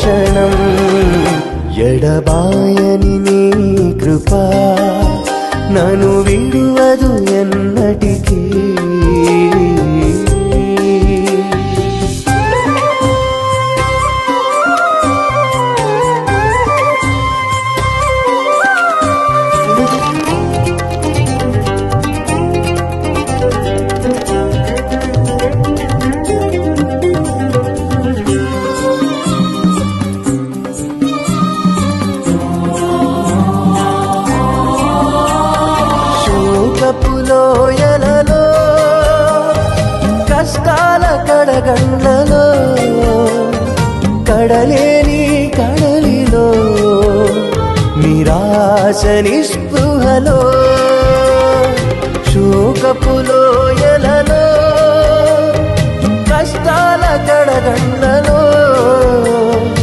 క్షణం ఎడబాయని నీ కృప నన్ను విడువదు ఎన్నటికీ. లోయలలో కష్టాల కడగండ్లలో కడలేని కడలిలో నిరాశ నిస్పృహలో శోకపు లోయలలో కష్టాల కడగండ్లలో